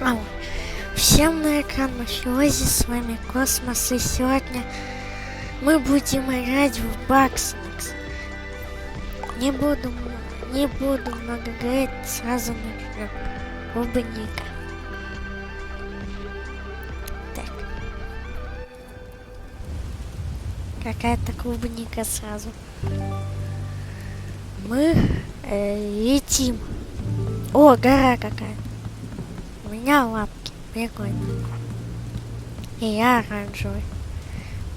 Ау. Всем на экран Мафиози, с вами Космос, и сегодня мы будем играть в Бакснекс. Не буду много говорить, сразу начнем. Клубника. Так. Какая-то клубника сразу. Мы летим. О, гора какая-то. У меня лапки. Прикольно. И я оранжевый.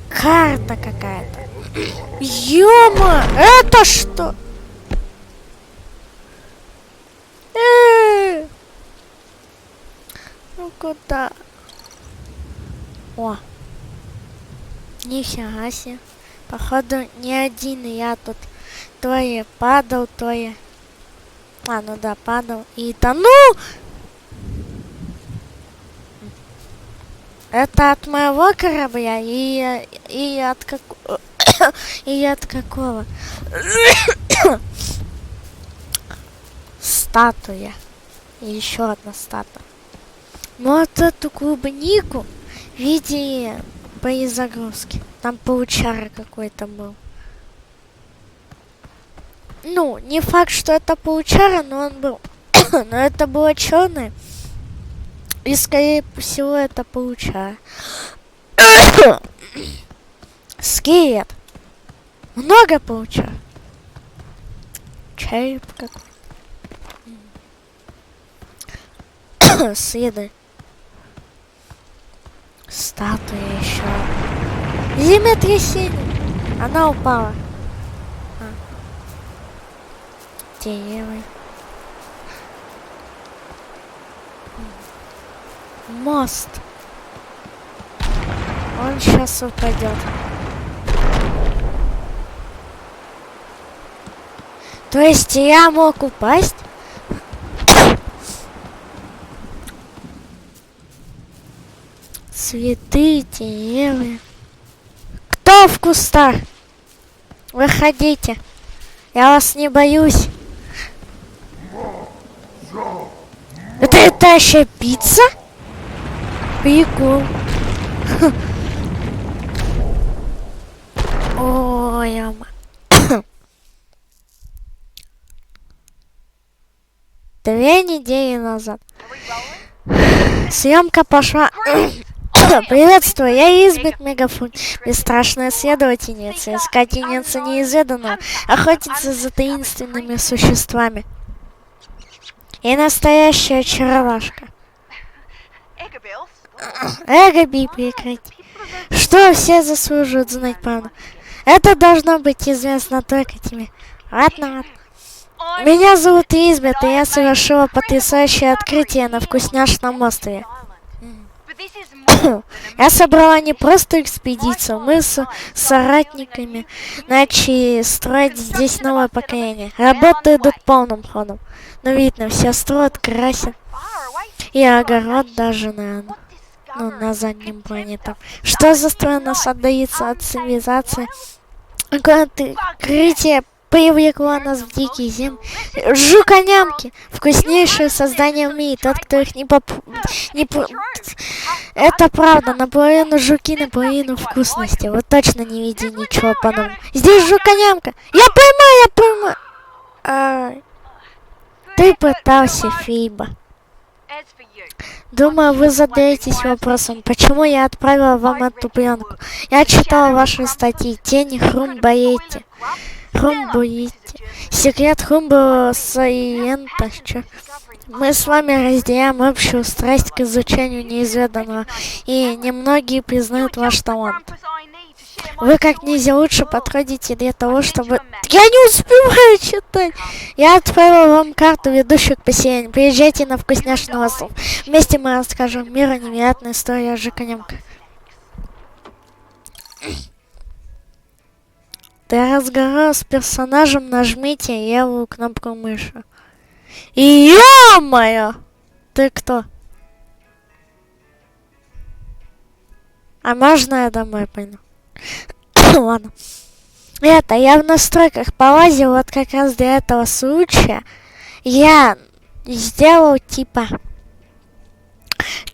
Карта какая-то. Ёма! Это что? Ну куда? О! Нифига себе. Походу не один я тут. То я падал, то я... А, ну да, падал. И тону! Это от моего корабля и от какого? Статуя. И еще одна статуя. Ну вот эту клубнику в виде перезагрузки. Там паучара какой-то был. Ну, не факт, что это паучара, но он был. Но это было черное. И скорее всего это паучара. Скелет. Много паучар. Череп какой-то. Следы. Статуя еще. Землетрясение. Она упала. Деревья. Мост. Он сейчас упадет. То есть я мог упасть? Цветы, деревья. Кто в кустах? Выходите. Я вас не боюсь. Это летающая пицца? Прикол. Ой, яма. 2 недели назад. Съемка пошла. Приветствую, я Избит Мегафон, бесстрашная следовательница, искательница неизведанного, охотница за таинственными существами. И настоящая очаровашка. Эгаби, прекрати. Что все заслуживают знать, правда? Это должно быть известно только тебе. Ладно. Меня зовут Избит, и я совершила потрясающее открытие на вкусняшном острове. Я собрала не просто экспедицию, мы с соратниками начали строить здесь новое поколение. Работы идут полным ходом. Но видно, все строят, красят. И огород даже, наверное. Ну, на заднем плане там. Что за строй нас отдается от цивилизации? Открытие привлекло нас в дикие земли. Жуконямки! Вкуснейшее создание в мире. Тот, кто их Это правда, наполовину жуки, наполовину вкусности. Вы точно не видели ничего подобного. Здесь жуконямка! Я поймаю! Ты пытался, Фиба. Думаю, вы задаетесь вопросом, почему я отправила вам эту пленку. Я читала ваши статьи «Тени Хрумбаете». Секрет Хрумбо Сайента. Мы с вами разделяем общую страсть к изучению неизведанного, и немногие признают ваш талант. Вы как нельзя лучше подходите для того, чтобы... Я не успеваю читать! Я отправила вам карту, ведущую к поселению. Приезжайте на вкусняшный остров. Вместе мы расскажем миру невероятную историю о Жуконямке. Для разговора с персонажем нажмите левую кнопку мыши. И ё-моё! Ты кто? А можно я домой пойду? Ладно. Это, я в настройках полазил вот как раз для этого случая. Я сделал типа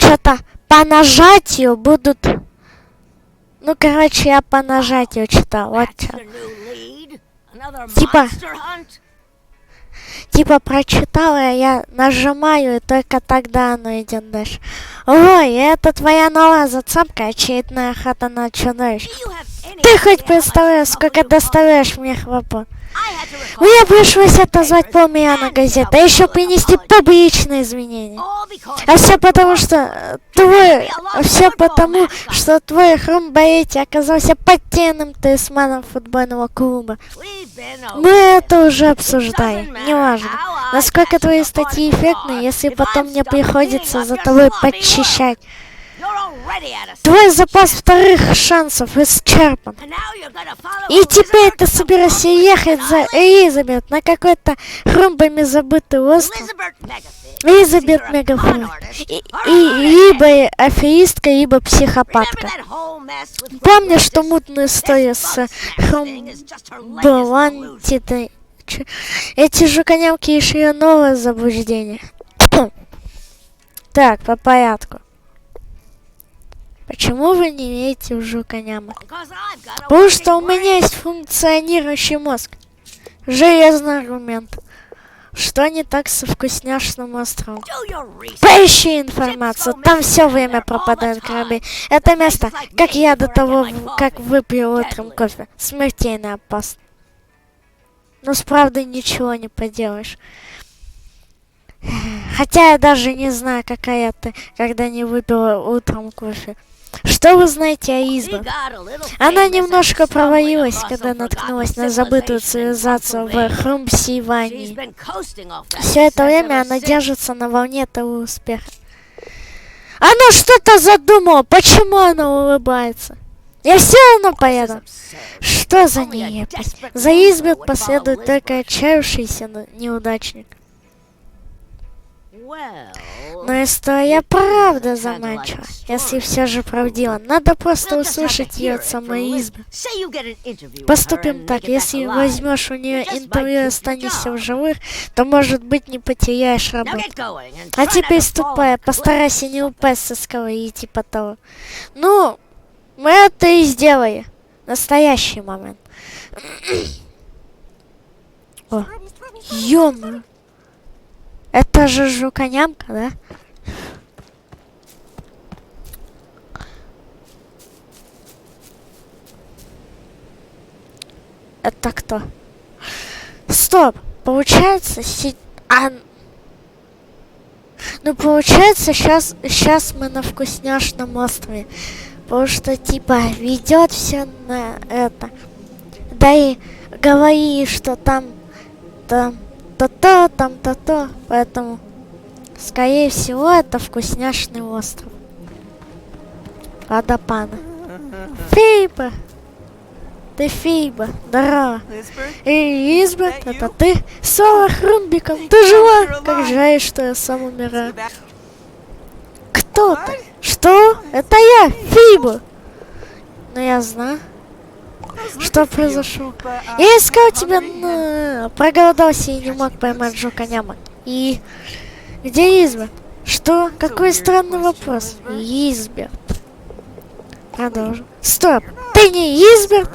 что-то по нажатию будут... Ну, короче, я по нажатию читал. Вот что. Типа прочитала, я нажимаю, и только тогда оно идет дальше. Ой, это твоя новая зацепка, очередная охота на чудовищ. Ты хоть представляешь, сколько доставляешь мне хлопот? Мне пришлось отозвать полмиллиона газет, а еще принести публичные извинения. А все потому, что твой Хрумбаэти оказался потерянным талисманом футбольного клуба. Мы это уже обсуждали. Неважно, насколько твои статьи эффектны, если потом мне приходится за тобой подчищать. Твой запас вторых шансов исчерпан. И теперь ты собираешься ехать за Элизабет на какой-то хрумбами забытый остров. Элизабет Мегафон. Либо аферистка, либо психопатка. Помнишь, что мутную историю с Хрумбалантитой? Эти жуконямки еще новое заблуждение. Так, по порядку. Почему вы не верите в жуконямы? Потому что у меня есть функционирующий мозг. Железный аргумент. Что не так со вкусняшным островом? Поищи информацию, там все время пропадают корабли. Это место, как я до того, как выпил утром кофе, смертельно опасно. Но с правдой ничего не поделаешь. Хотя я даже не знаю, какая ты, когда не выпила утром кофе. Что вы знаете о Избе? Она немножко провалилась, когда наткнулась на забытую цивилизацию в Хрумсивании. Все это время она держится на волне этого успеха. Она что-то задумала, почему она улыбается? Я все равно поеду. Что за нелепость? За Избе последует только отчаявшийся неудачник. Но история правда заманчива, если все же правдива. Надо просто услышать ее от самой Избы. Поступим так, если возьмешь у нее интервью и останешься в живых, то, может быть, не потеряешь работу. А теперь ступай, постарайся не упасть со скалы и типа того. Ну, мы это и сделали. Настоящий момент. О, ё-моё. Это же жуконямка, да? Это кто? Стоп! Получается, ну, получается, сейчас мы на вкусняшном острове. Потому что, типа, ведет все на это. Да и говори, что там то-то, там то-то. Поэтому, скорее всего, это вкусняшный остров. Водопада. Фиба! Ты Фиба, здорово. И Избет, это ты? Сова Хрумбиком, ты жива? Как жаль, что я сам умираю. Кто ты? Что? Это я, Фиба. Но я знаю. Что произошло? Я искал тебя, но проголодался и не мог поймать жуконяма. И где Избет? Что? Какой странный вопрос. Избет. Продолжим. Стоп! Ты не Избет?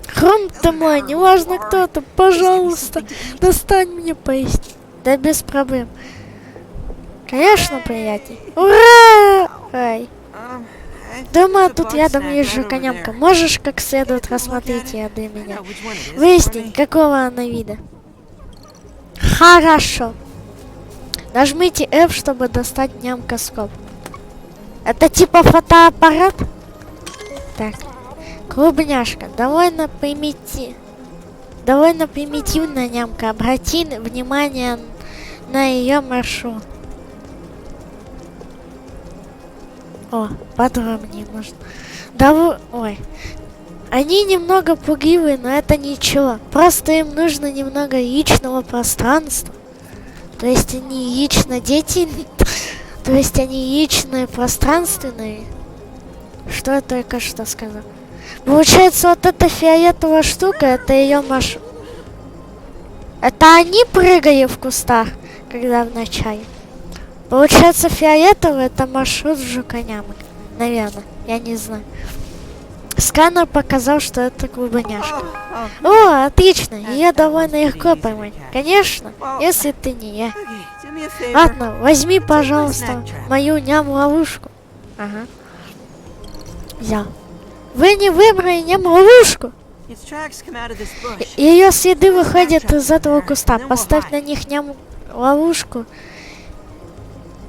Хрум ты мой, неважно кто ты, пожалуйста, достань мне поесть. Да без проблем. Конечно, приятель. Ура! Ай. Думаю, тут рядом есть жуконямка. Можешь как следует рассмотреть ее для меня. Выясни, какого она вида. Хорошо. Нажмите F, чтобы достать нямкоскоп. Это типа фотоаппарат? Так. Клубняшка, довольно примитивная нямка. Обрати внимание на ее маршрут. О, подробнее нужно. Ой. Они немного пугливые, но это ничего. Просто им нужно немного личного пространства. То есть они лично дети. То есть они личные, пространственные. Что я только что сказал? Получается, вот эта фиолетовая штука, это ее маршрут. Это они прыгали в кустах, когда в начале. Получается, фиолетовый это маршрут в Жуканямок. Наверное, я не знаю. Сканер показал, что это клубняшка. О, отлично, ее довольно легко поймать. Конечно, если ты не я. Ладно, возьми, пожалуйста, мою ням-ловушку. Ага. Взял. Вы не выбрали ням-ловушку. Ее следы выходят из этого куста. Поставь на них ням-ловушку.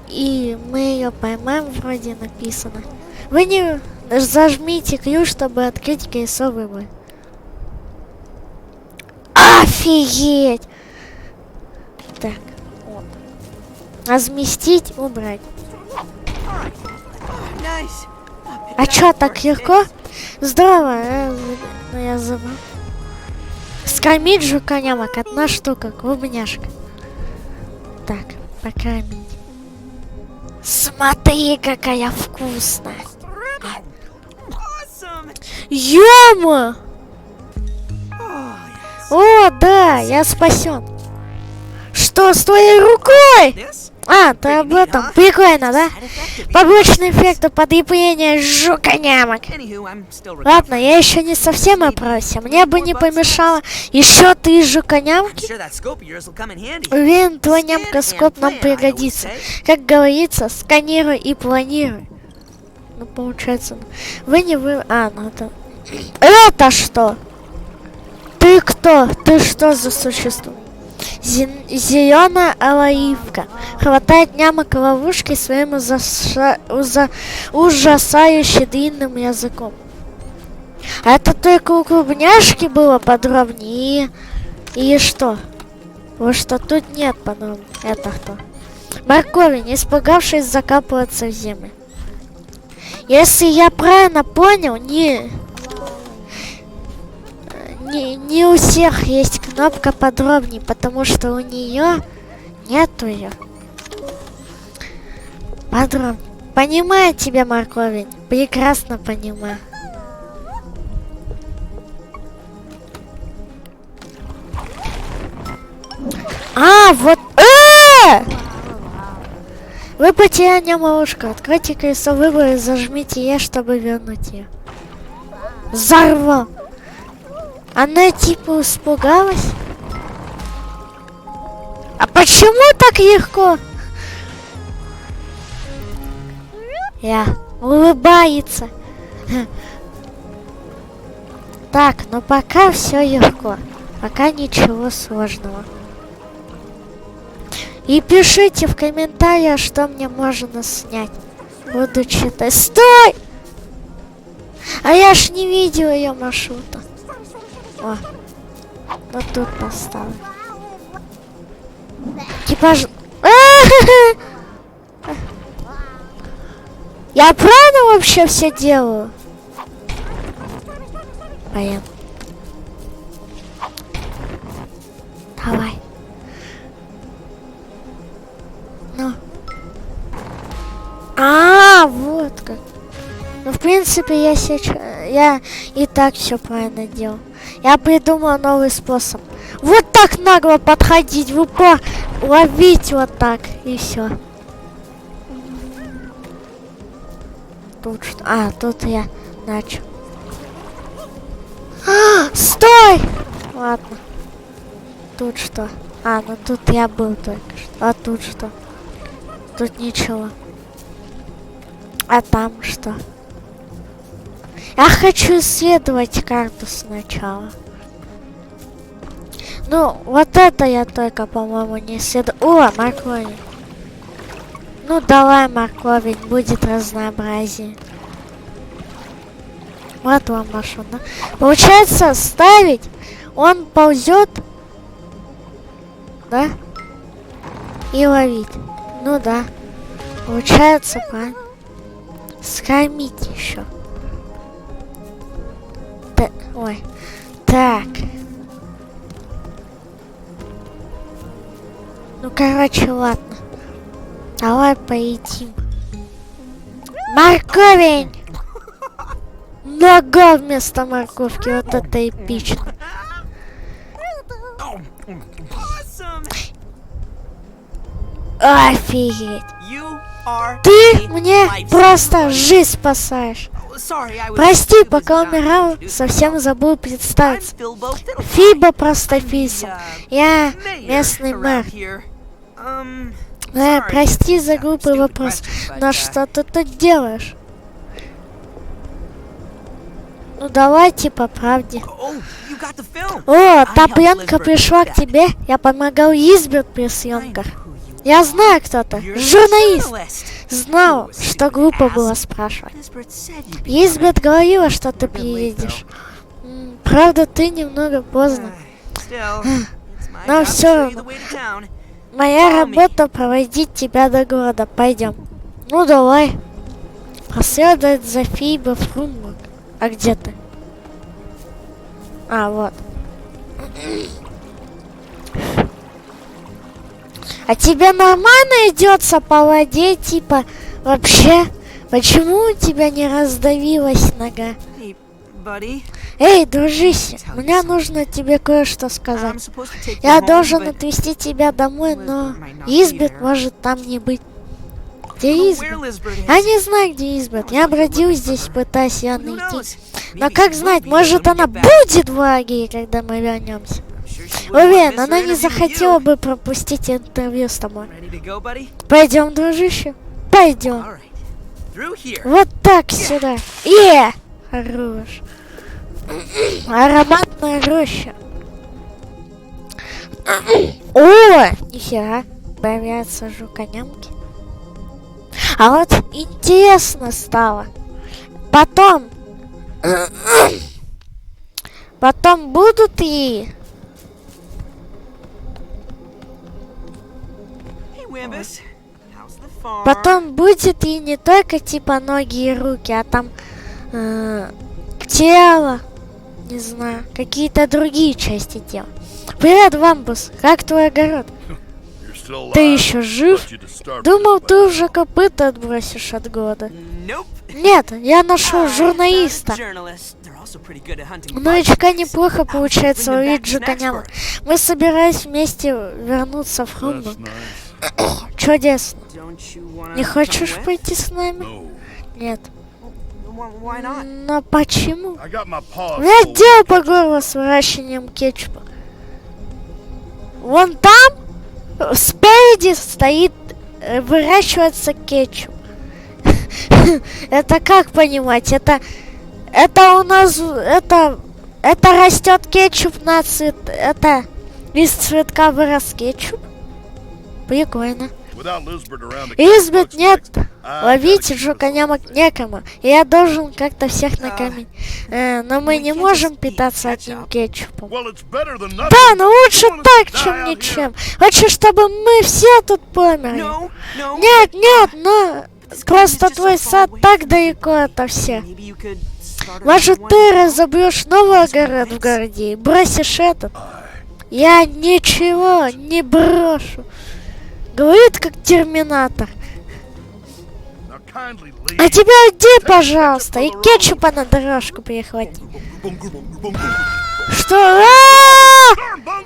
И мы ее поймаем, вроде написано. Вы не зажмите ключ, чтобы открыть колесо выбора. Офигеть! Так, вот. Разместить, убрать. А чё, так легко? Здорово, я забыл. Скормить жуканямок, 1 штука, клубняшка. Так, покормить. Смотри, какая вкусная. Ёма! О, да, я спасен. Что с твоей рукой? А, ты об этом. Прикольно, да? Побочные эффекты подкрепления жуканямок. Ладно, я еще не совсем оправился. Мне бы не помешало еще 3 жуканямки. Уверен, твой нямка-скоп нам пригодится. Как говорится, сканируй и планируй. Ну, получается... Вы не вы... А, ну это... Это что? Ты кто? Ты что за существо? Зеленая алаивка. Хватает нямок ловушки своим ужасающе длинным языком. А это только у клубняшки было подробнее. И что? Вот что тут нет подробнее. Это кто? Морковень, испугавшись, закапываться в землю. Если я правильно понял, не у всех есть кнопка подробнее, потому что у нее нету ее. Подробнее. Понимаю тебя, морковень. Прекрасно понимаю. А, вот... Вы потеряли ловушку. Откройте колесо выбора и зажмите Е, чтобы вернуть ее. Взорвал. Она типа испугалась. А почему так легко? Я улыбается. Так, ну пока все легко. Пока ничего сложного. И пишите в комментариях, что мне можно снять. Буду читать. Стой! А я ж не видел ее маршрута. О, вот тут поставлю. Типа ж... Я правильно вообще все делаю? Поем. Давай. Ну. Вот как. Ну, в принципе, я и так все правильно делал. Я придумал новый способ. Вот так нагло подходить в упор, ловить вот так, и все. Тут что? А, тут я начал. Стой! Ладно. Тут что? А, ну тут я был только что. А тут что? Тут ничего. А там что? Я хочу исследовать карту сначала. Ну, вот это я только, по-моему, не исследую. О, морковень. Ну, давай, морковень, будет разнообразие. Вот вам маршрут. Да? Получается, ставить, он ползет, да? И ловить. Ну да. Получается, правильно. Скормить еще. Ой. Так. Ну, короче, ладно. Давай поедим. Морковень! Нога вместо морковки. Вот это эпично. Офигеть. Ты мне просто жизнь спасаешь. Прости, пока умирал, совсем забыл представиться. Фиба Простофисл. Я местный мэр. Прости за глупый вопрос, но что ты тут делаешь? Ну давайте по правде. О, та пленка пришла к тебе. Я помогал Лизбет при съемках. Я знаю, кто ты. Журналист. Знал, что глупо было спрашивать. Лизбет говорила, что ты приедешь. Правда, ты немного поздно. Но все равно. Моя работа проводить тебя до города. Пойдем. Ну давай. Последовать за Фибой Фрумбург. А где ты? А, вот. А тебе нормально идется по воде, типа, вообще? Почему у тебя не раздавилась нога? Эй, дружище, мне нужно тебе кое-что сказать. Я должен отвезти тебя домой, но Лизбет может там не быть. Где Лизбет? Я не знаю, где Лизбет. Я бродил здесь, пытаясь ее найти. Но как знать, может она будет в лагере, когда мы вернемся. Уверен, она не захотела бы пропустить интервью с тобой. Пойдем, дружище. Пойдем. Вот так сюда. Хорош. Ароматная роща. О, нихера. Появляются жуконямки. А вот интересно стало. Потом будут и... Потом будет и не только типа ноги и руки, а там тело, не знаю, какие-то другие части тела. Привет, Вамбус, как твой огород? Ты еще жив? Думал, ты уже копыта отбросишь от голода. Нет, я нашел журналиста. У новичка неплохо получается ловить жуконямок. Мы собирались вместе вернуться в Фрумбург. Чудесно. Не хочешь пойти с нами? Нет. Но почему? У меня дело по горло с выращиванием кетчупа. Вон там спереди стоит, выращивается кетчуп. Это как понимать? Это у нас, это растет кетчуп на цвет, это из цветка вырос кетчуп. Прикольно. Лизбет нет, ловить жуконямок некому, и я должен как-то всех накормить. Но мы не можем питаться одним кетчупом. Да, но лучше так, чем ничем. Лучше, чтобы мы все тут померли. Нет, но просто твой сад так далеко ото всех. Может, ты разобьешь новый огород в городе и бросишь этот? Я ничего не брошу. Говорит, как терминатор. А тебя уйди, пожалуйста, и кетчупа на дорожку прихвати. Что?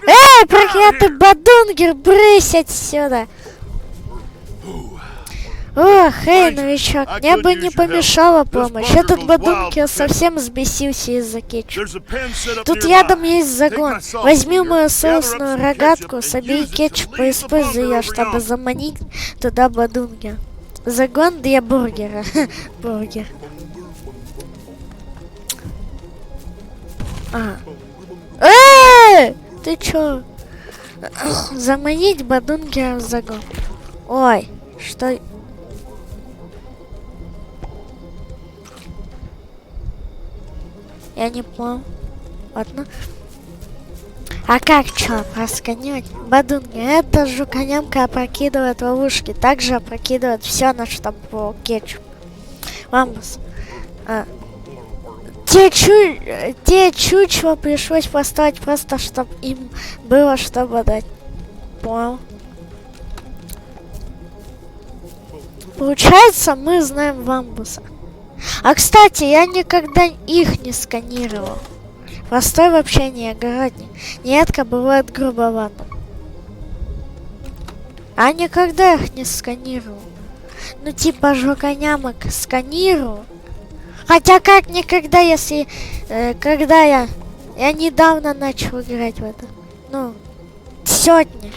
Эй, проклятый бадунгер, брысь отсюда. Ох, эй, новичок, мне бы не помешала помощь. Этот бадунгер совсем взбесился из-за кетчупа. Тут рядом есть загон. Возьми мою соусную рогатку, собери кетчуп и используй ее, чтобы заманить туда бадунгер. Загон для бургера. Бургер. Эй! Ты чё? Заманить бадунгера в загон. Ой, что... Я не понял. Ладно. А как чё, просканировать? Бадунги, эта жуконямка опрокидывает ловушки. Также опрокидывает все, на что попал кетчуп. Вамбус. Те чучело пришлось поставить просто, чтобы им было что дать. Понял. Получается, мы знаем Вамбуса. А кстати, я никогда их не сканировал. Простой в общении огородник. Нередко бывает грубовато. А никогда их не сканировал. Ну типа жуконямок сканирую. Хотя как никогда, если... когда я недавно начал играть в это. Ну, сегодня.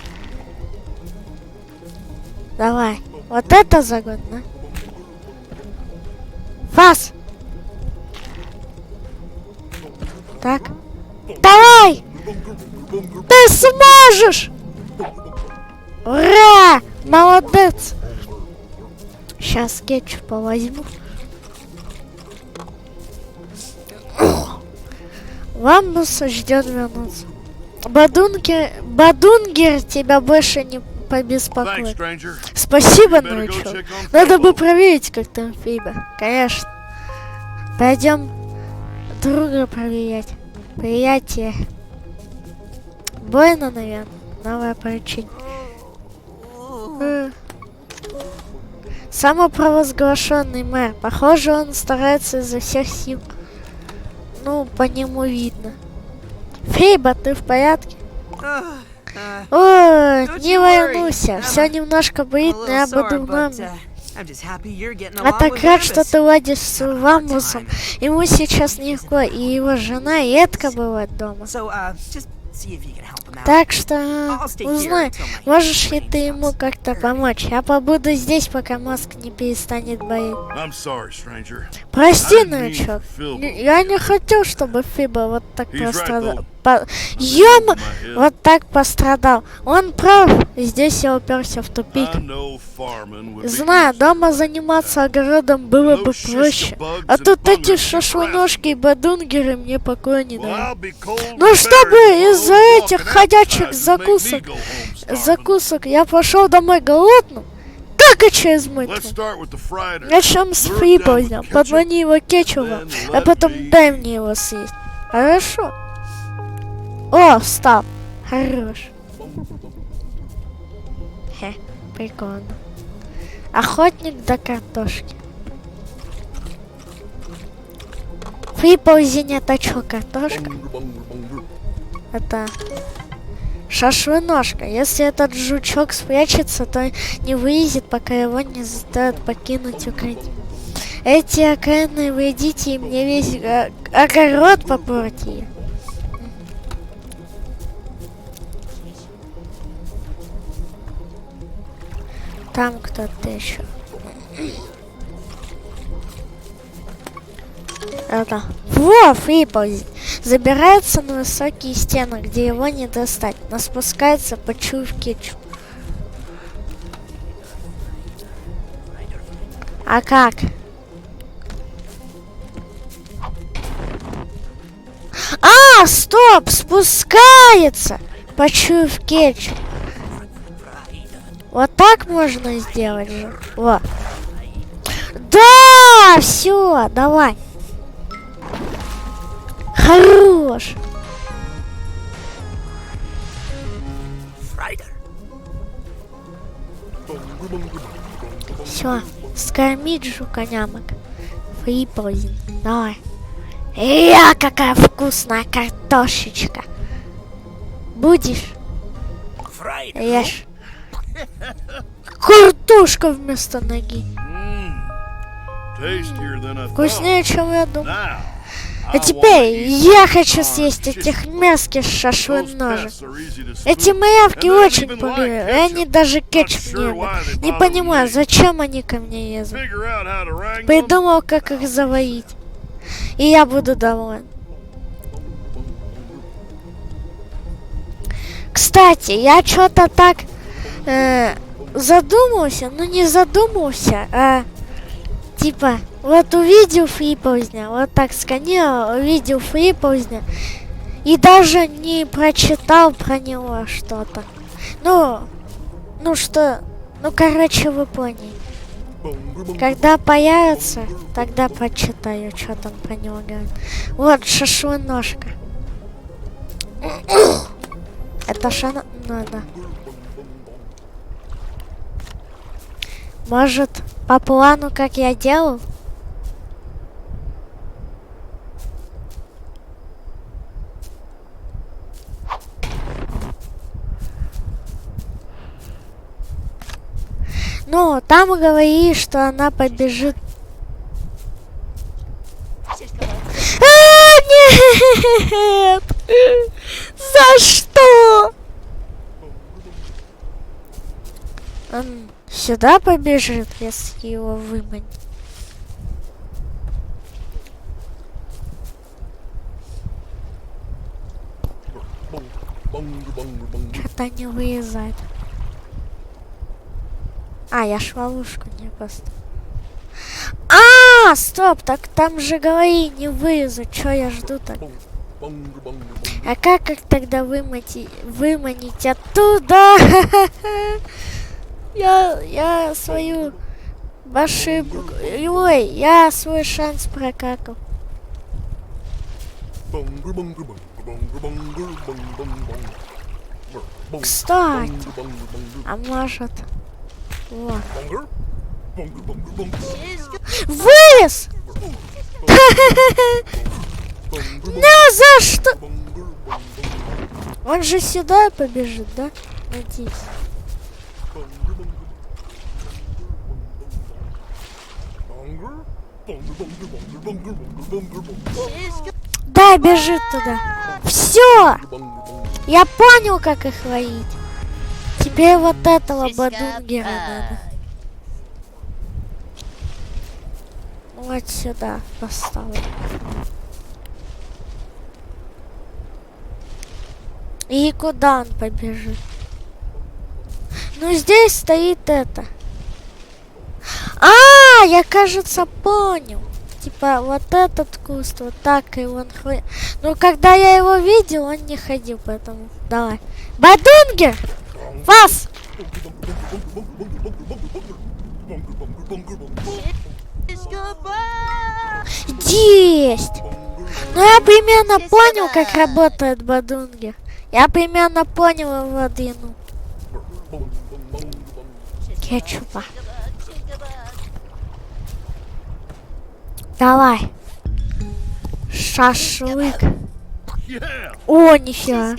Давай. Вот это загодно. Фас! Так. Давай! Ты сможешь! Ура! Молодец! Сейчас кетчупа возьму. Вам ждет вернуться. Бадунгер тебя больше не побеспокоит. Спасибо, новичок. Надо бы проверить, как там Фиба. Конечно. Пойдем друга проверять. Приятие. Больно, наверное. Новое поручение. Самопровозглашенный мэр. Похоже, он старается изо всех сил. Ну, по нему видно. Фейба, ты в порядке? О, не волнуйся. Все немножко болит, но я буду в номере. А так рад, что ты ладишь с Вамусом. Ему сейчас нелегко, и его жена редко бывает дома. Так что узнай, можешь ли ты ему как-то помочь. Я побуду здесь, пока мозг не перестанет болеть. Прости, новичок. Я не хотел, чтобы Фиба вот так пострадал. Вот так пострадал. Он прав. Здесь я уперся в тупик. Знаю, дома заниматься огородом было бы проще. А тут эти шашлыножки и бадунгеры мне покоя не дают. Ну чтобы из-за этих ходячих закусок я пошел домой голодным, так и через мытву. Начнем с фрипозня, подмани его кетчупом, а потом дай мне его съесть. Хорошо? О, встал. Хорош. Хе, прикольно. Охотник до картошки. Фриползень это чё, картошка? Это шашлыножка. Если этот жучок спрячется, то не вылезет, пока его не заставят покинуть укрытие. Эти окаянные вредители мне весь огород попортили. Там кто-то еще. Это. Во, Фриползень. Забирается на высокие стены, где его не достать, но спускается, почуяв кетчуп. А как? А, стоп, спускается, почуяв кетчуп. Вот так можно сделать же. Вот. Да, все, давай. Хорош. Все, скормить жуконямок. Фриползень, давай. Какая вкусная картошечка. Будешь? Ешь. Картошка вместо ноги. Вкуснее, чем я думал. А теперь я хочу съесть этих мерзких шашлыножек. Эти маявки очень пугливые, и они даже кетчуп не едят. Не понимаю, зачем они ко мне ездят. Придумал, как их завоить. И я буду доволен. Кстати, я что-то так задумался, ну не задумался, а типа вот увидел Фриползня, вот так сканировал, увидел Фриползня и даже не прочитал про него что-то. Ну короче, вы поняли. Когда появится, тогда прочитаю, что там про него говорят. Вот шашлыножка. Это шана... Ну да. Может, по плану, как я делал? Ну, там говори, что она побежит. Нет! За что? Он сюда побежит, если его выманить. Что-то не вылезает. А, я ж ловушку не поставил. А, стоп, так там же говори, не вылезут. Чё я жду так? А как их тогда выманить оттуда? Я свою ошибку. Ой, я свой шанс прокакал. Кстати, а может... Вот. Вылез! Не за что! Он же сюда побежит, да? Надеюсь. Да, бежит туда. Все! Я понял, как их ловить. Теперь вот этого бадунгера надо. Вот сюда поставлю. И куда он побежит? Ну здесь стоит это. А, я, кажется, понял. Типа вот этот куст, вот так и он ходит. Ну когда я его видел, он не ходил, поэтому давай. Бадунгер! Вас! Есть! Ну я примерно понял, как работает бадунгер. Я примерно понял его длину. Кетчупа. Давай. Шашлык. О, нифига.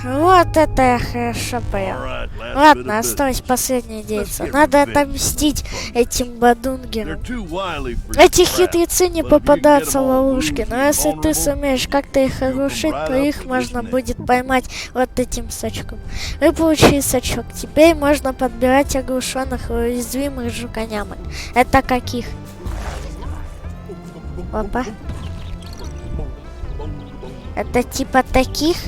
Вот это я хорошо понял. Ладно, осталось последнее действо. Надо отомстить этим бадунгерам. Эти хитрецы не попадаются в ловушки, но если ты сумеешь как-то их оглушить, то их можно будет поймать вот этим сачком. Вы получили сачок. Теперь можно подбирать оглушенных и уязвимых жуконямок. Это каких? Опа. Это типа таких?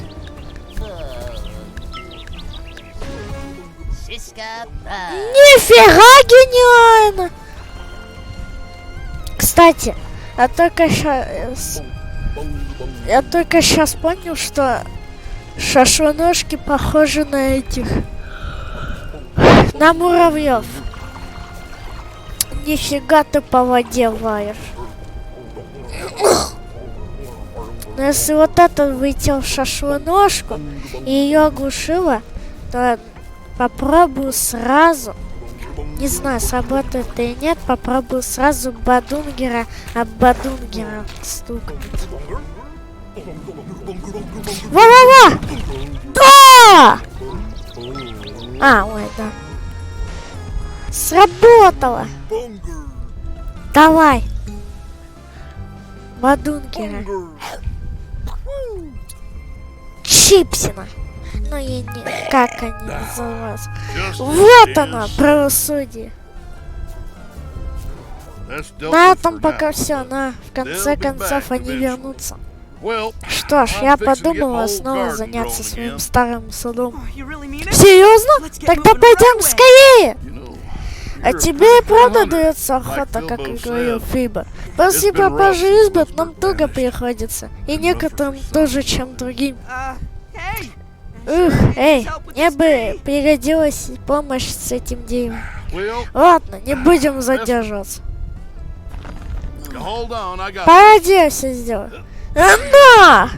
Нифига гениально! Кстати, я только сейчас понял, что шашлоножки похожи на этих. На муравьев. Нифига ты по воде лаешь. Но если вот этот вылетел в шашлоножку и ее оглушило, то попробую сразу, не знаю, сработает или нет, попробую сразу бадунгера об бадунгера стукнуть. Во-во-во! Да! А, ой, да. Сработало! Давай! Бадунгера. Чипсина. Ну я не... Как они называются? Вот оно, правосудие. На этом пока все, в конце концов они вернутся. Что ж, я подумала снова заняться своим старым судом. Серьезно? Тогда пойдем скорее! А тебе и правда дается охота, как и говорил Фиба. После пропажи избы нам туго приходится. И некоторым тоже, чем другим. Ух, эй, мне бы пригодилась помощь с этим делом. Ладно, не будем задерживаться. Погоди, я все сделаю. На!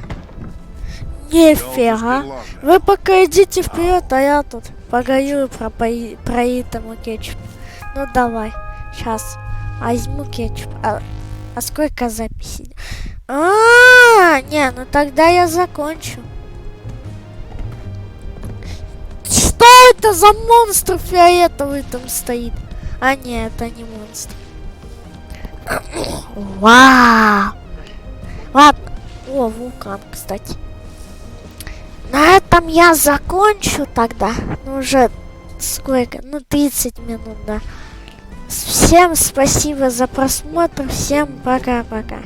Нифига. Вы пока идите вперед, а я тут погорю про этому кетчупу. Ну давай, сейчас возьму кетчуп. А сколько записей? Не, ну тогда я закончу. это за монстр фиолетовый там стоит? А нет, это не монстр. Вау! Ладно. О, вулкан, кстати. На этом я закончу тогда. Ну, уже сколько? Ну, 30 минут, да. Всем спасибо за просмотр. Всем пока-пока.